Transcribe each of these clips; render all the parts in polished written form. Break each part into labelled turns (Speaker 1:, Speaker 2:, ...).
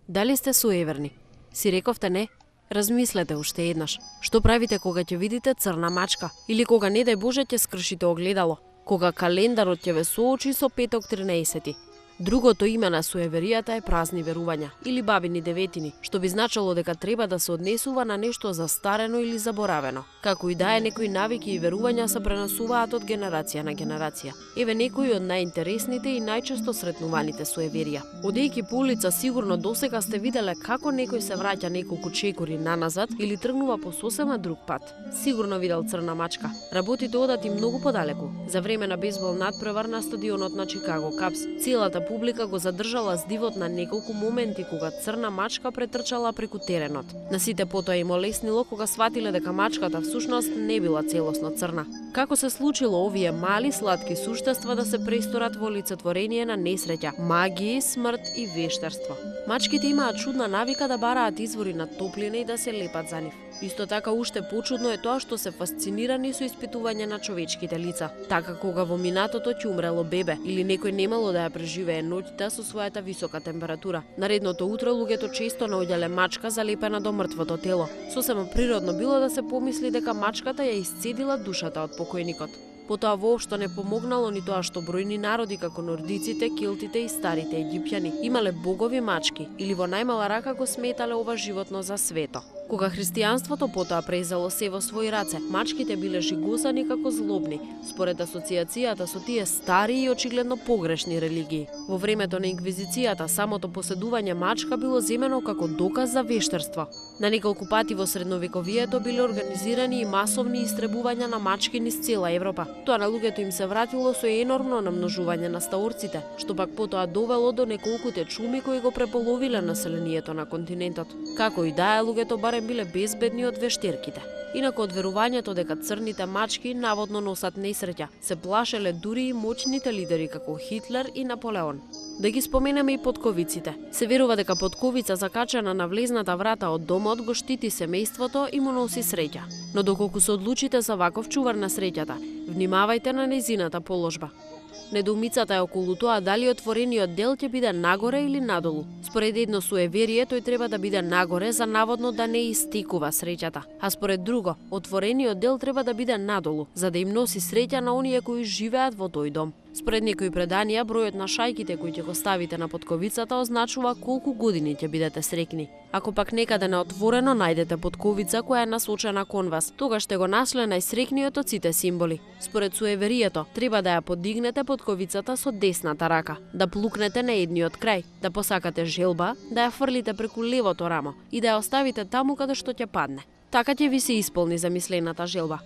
Speaker 1: Дали сте суеверни? Си рековте не? Размислете уште еднаш. Што правите кога ќе видите црна мачка? Или кога не дај Боже ќе скршите огледало? Кога календарот ќе ве соочи со петок 13. Другото име на суеверијата е празни верувања или бабини деветини, што би значило дека треба да се однесува на нешто застарено или заборавено. Како и да е, некои навики и верувања се пренесуваат од генерација на генерација. Еве некои од најинтересните и најчесто сретнуваните суеверија. Одејќи по улица, сигурно досега сте виделе како некој се враќа неколку чекори наназад или тргнува по сосема друг пат. Сигурно видел црна мачка. Работите одат и многу подалеку. За време на бейсбол надпревар на стадионот на Чикаго Капс, целата публика го задржала с дивот на неколку моменти кога црна мачка претрчала преку теренот. На сите потоа им олеснило кога сватиле дека мачката всушност не била целосно црна. Како се случило овие мали сладки суштества да се престорат во олицетворение на несреќа, магија, смрт и вештарство? Мачките имаат чудна навика да бараат извори на топлина и да се лепат за нив. Исто така уште почудно е тоа што се фасцинирани со испитување на човечките лица. Така кога во минатото ќе умрело бебе или некој немало да ја преживее ноќта со својата висока температура. Наредното утро луѓето често наоѓале мачка залепена до мртвото тело. Сосема природно било да се помисли дека мачката ја исцедила душата од покојникот. Потоа воопшто не помогнало ни тоа што бројни народи како нордиците, келтите и старите египјани имале богови мачки или во најмала рака го сметале ова животно за свето. Кога христијанството потоа презело се во своји раце, мачките биле жигосани како злобни, според асоциацијата со тие стари и очигледно погрешни религии. Во времето на инквизицијата, самото поседување мачка било земено како доказ за вештарство. На неколку пати во средновековието биле организирани и масовни истребувања на мачки низ цела Европа. Тоа на луѓето им се вратило со енормно намножување на стаорците, што пак потоа довело до неколкуте чуми кои го преполовиле населението на континентот. Како и да е, луѓето барем биле безбедни од вештерките. Инаку од верувањето дека црните мачки наводно носат несреќа, се плашеле дури и моćните лидери како Хитлер и Наполеон. Да ги споменеме и потковиците. Се верува дека потковица закачена на влезната врата од домот го штити семејството и му носи среќа. Но доколку се одлучите за ваков чувар на среќата, внимавајте на нејзината положба. Недоумицата е околу тоа дали отворениот дел ќе биде нагоре или надолу. Според едно суеверие, тој треба да биде нагоре за наводно да не истекува среќата, а според друго, отворениот дел треба да биде надолу, за да им носи среќа на оние кои живеат во тој дом. Според некои преданија, бројот на шајките кои ќе го ставите на потковицата означува колку години ќе бидете среќни. Ако пак некаде на отворено најдете потковица која е насочена кон вас, тогаш ще го нашле најсреќниот од сите символи. Според суеверието, треба да ја подигнете потковицата со десната рака, да плукнете на едниот крај, да посакате желба, да ја фрлите преку левото рамо и да ја оставите таму каде што ќе падне. Така ќе ви се исполни замислената желба.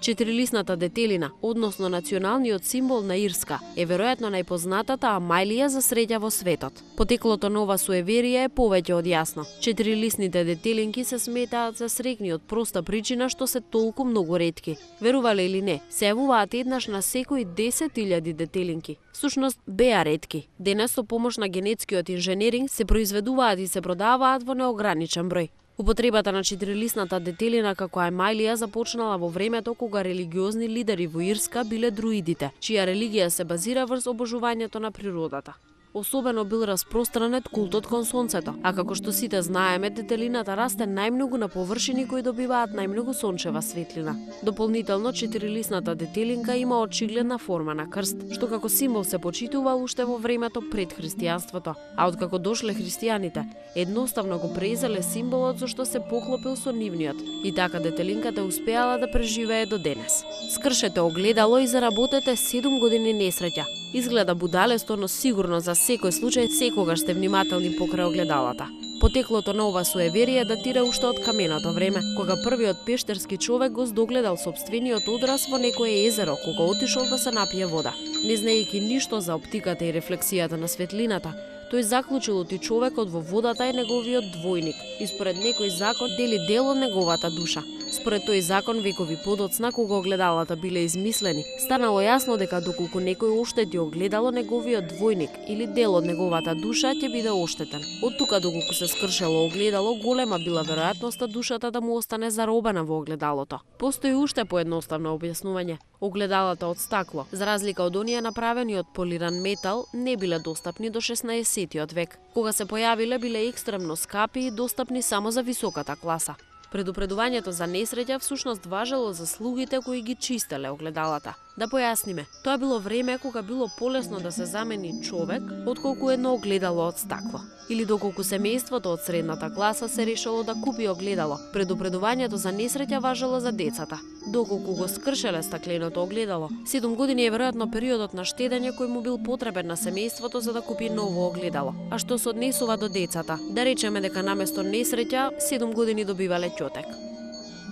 Speaker 1: Четирилисната детелина, односно националниот символ на Ирска, е веројатно најпознатата амајлија за среќа во светот. Потеклото на ова суеверие е повеќе од јасно. Четирилисните детелинки се сметаат за среќни од проста причина што се толку многу ретки. Верувале или не, се јавуваат еднаш на секои 10.000 детелинки. Всушност беа ретки. Денес со помош на генетскиот инженеринг се произведуваат и се продаваат во неограничен број. Употребата на четирилисната детелина како амајлија започнала во времето кога религиозни лидери во Ирска биле друидите, чија религија се базира врз обожувањето на природата. Особено бил распространет култот кон сонцето, а како што сите знаеме, детелината расте најмногу на површини кои добиваат најмногу сончева светлина. Дополнително, четирилисната детелинка има очигледна форма на крст, што како символ се почитувал уште во времето пред христијанството, а откако дошле христијаните, едноставно го презеле символот со што се поклопил со нивниот, и така детелинката успеала да преживее до денес. Скршете огледало и заработете 7 години несреќа. Изгледа будалесто, но сигурно за секој случај секогаш сте внимателни покрај огледалата. Потеклото на ова суеверие датира уште од каменото време, кога првиот пештерски човек го здогледал сопствениот одраз во некое езеро кога отишол да се напие вода. Не знаејќи ништо за оптиката и рефлексијата на светлината, тој заклучил оти човекот во водата е неговиот двојник и според некој закон дели дел од неговата душа. Според тој закон, векови подоцна, кога огледалата биле измислени, станало јасно дека доколку некој оштети огледало, неговиот двојник или дел од неговата душа ќе биде оштетен. Од тука доколку се скршело огледало, голема била веројатноста душата да му остане заробена во огледалото. Постои уште поедноставно објаснување. Огледалата од стакло, за разлика од оние направени од полиран метал, не биле достапни до 16-тиот век. Кога се појавиле, биле екстремно скапи и достапни само за високата класа. Предупредувањето за несреќа всушност важело за слугите кои ги чистеле огледалата. Да појасниме, тоа било време кога било полесно да се замени човек отколку едно огледало од стакло. Или доколку семејството од средната класа се решило да купи огледало, предупредувањето за несреќа важело за децата. Доколку го скршеле стакленото огледало, 7 години е веројатно периодот на штедење кој му бил потребен на семејството за да купи ново огледало. А што се однесува до децата, да речеме дека наместо несреќа 7 години добивале ќотек.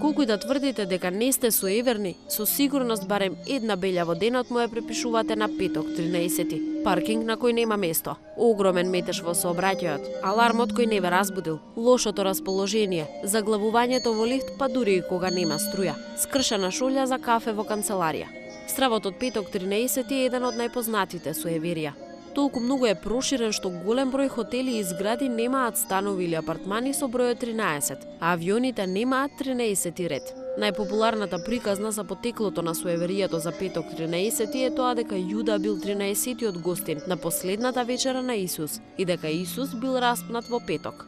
Speaker 1: Колку и да тврдите дека не сте суеверни, со сигурност барем една белја во денот му ја препишувате на петок 13. Паркинг на кој нема место, огромен метеж во сообраќајот, алармот кој не ве разбудил, лошото расположение, заглавувањето во лифт па дури и кога нема струја, скршена шолја за кафе во канцеларија. Стравот од петок 13 е еден од најпознатите суеверија. Толку многу е проширен што голем број хотели и згради немаат станови или апартмани со бројот 13, а авионите немаат 13 ред. Најпопуларната приказна за потеклото на суеверијето за петок 13 е тоа дека Јуда бил 13-тиот гостин на последната вечера на Исус и дека Исус бил распнат во петок.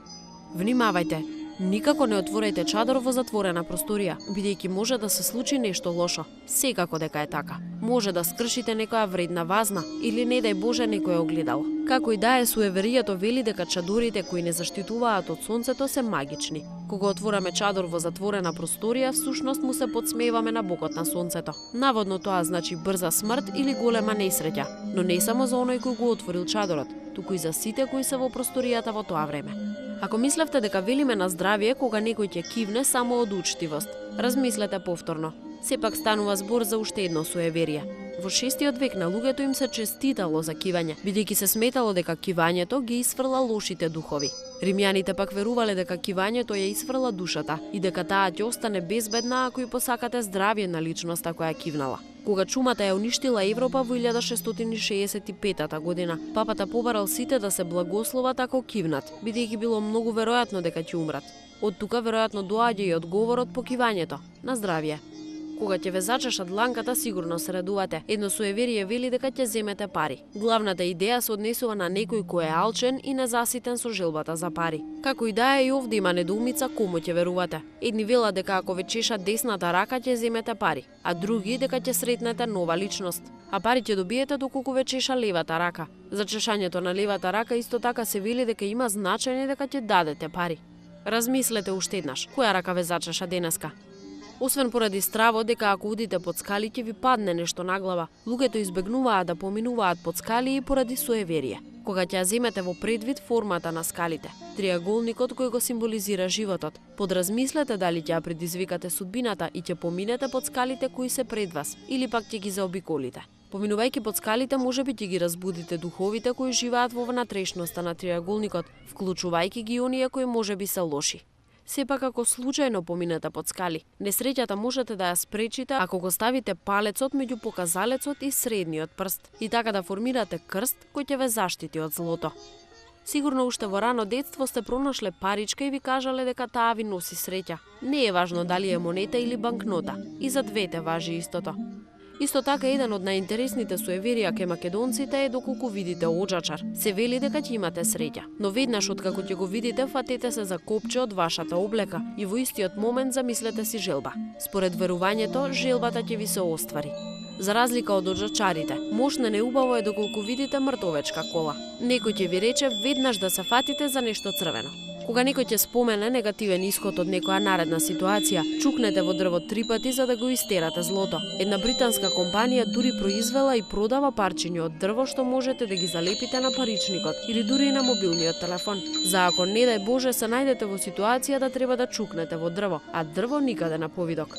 Speaker 1: Внимавајте! Никако не отворејте чадор во затворена просторија, бидејќи може да се случи нешто лошо. Секако дека е така. Може да скршите некоја вредна вазна или не дај Боже некој огледало. Како и да е, суеверијето вели дека чадорите кои не заштитуваат од сонцето се магични. Кога отвораме чадор во затворена просторија, всушност му се подсмеваме на богот на сонцето. Наводно тоа значи брза смрт или голема несреќа, но не само за оној кој го отворил чадорот, туку и за сите кои се во просторијата во тоа време. Ако мислевте дека велиме на здравие кога некој ќе кивне само од учтивост, размислете повторно. Сепак станува збор за уште едно суеверие. Во 6-тиот век на луѓето им се честитало за кивање, бидејќи се сметало дека кивањето ги исфрла лошите духови. Римјаните пак верувале дека кивањето ја исфрла душата и дека таа ќе остане безбедна ако и посакате здравје на личноста која кивнала. Кога чумата ја уништила Европа во 1665 година, папата побарал сите да се благословат ако кивнат, бидејќи било многу веројатно дека ќе умрат. Од тука веројатно доаѓа и одговорот по кивањето. На здравје. Кога ќе ве зачешат дланката, сигурно се радувате. Едно суеверие вели дека ќе земете пари. Главната идеја се однесува на некој кој е алчен и незаситен со желбата за пари. Како и да е, и овде има недоумица кому ќе верувате. Едни велат дека ако ве чешат десната рака ќе земете пари, а други дека ќе сретнете нова личност. А пари ќе добиете доколку ве чеша левата рака. За чешањето на левата рака исто така се вели дека има значење дека ќе дадете пари. Размислете уште еднаш, која рака ве зачеша денеска? Освен поради стравот дека ако удите под скали ќе ви падне нешто на глава, луѓето избегнуваат да поминуваат под скали и поради суеверие. Кога ќе ја земете во предвид формата на скалите, триаголникот кој го символизира животот, подразмислете дали ќе ја предизвикате судбината и ќе поминете под скалите кои се пред вас, или пак ќе ги заобиколите. Поминувајќи под скалите, можеби ќе ги разбудите духовите кои живеат во внатрешноста на триаголникот, вклучувајќи ги оние кои можеби се лоши. Сепак ако случајно поминете под скали, несреќата можете да ја спречите ако го ставите палецот меѓу показалецот и средниот прст и така да формирате крст кој ќе ве заштити од злото. Сигурно уште во рано детство сте пронашле паричка и ви кажале дека таа ви носи среќа. Не е важно дали е монета или банкнота, и за двете важи истото. Исто така, еден од најинтересните суеверија кај македонците е доколку видите оџачар, се вели дека ќе имате среќа. Но веднаш откако ќе го видите, фатете се за копче од вашата облека и во истиот момент замислете си желба. Според верувањето, желбата ќе ви се оствари. За разлика од оџачарите, мошна неубаво е доколку видите мртовечка кола. Некој ќе ви рече веднаш да се фатите за нешто црвено. Кога некој ќе спомене негативен исход од некоја наредна ситуација, чукнете во дрвот 3 пати за да го истерате злото. Една британска компанија дури произвела и продава парчиња од дрво што можете да ги залепите на паричникот или дури и на мобилниот телефон. За ако не дај Боже се најдете во ситуација да треба да чукнете во дрво, а дрво никаде на повидок.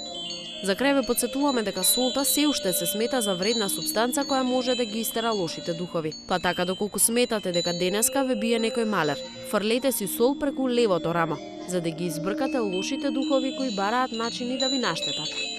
Speaker 1: За крај ве потсетуваме дека солта се уште се смета за вредна супстанца која може да ги истера лошите духови. Па така доколку сметате дека денеска ве бие некој малер, фрлете си сол преку левото рамо, за да ги избркате лошите духови кои бараат начини да ви наштетат.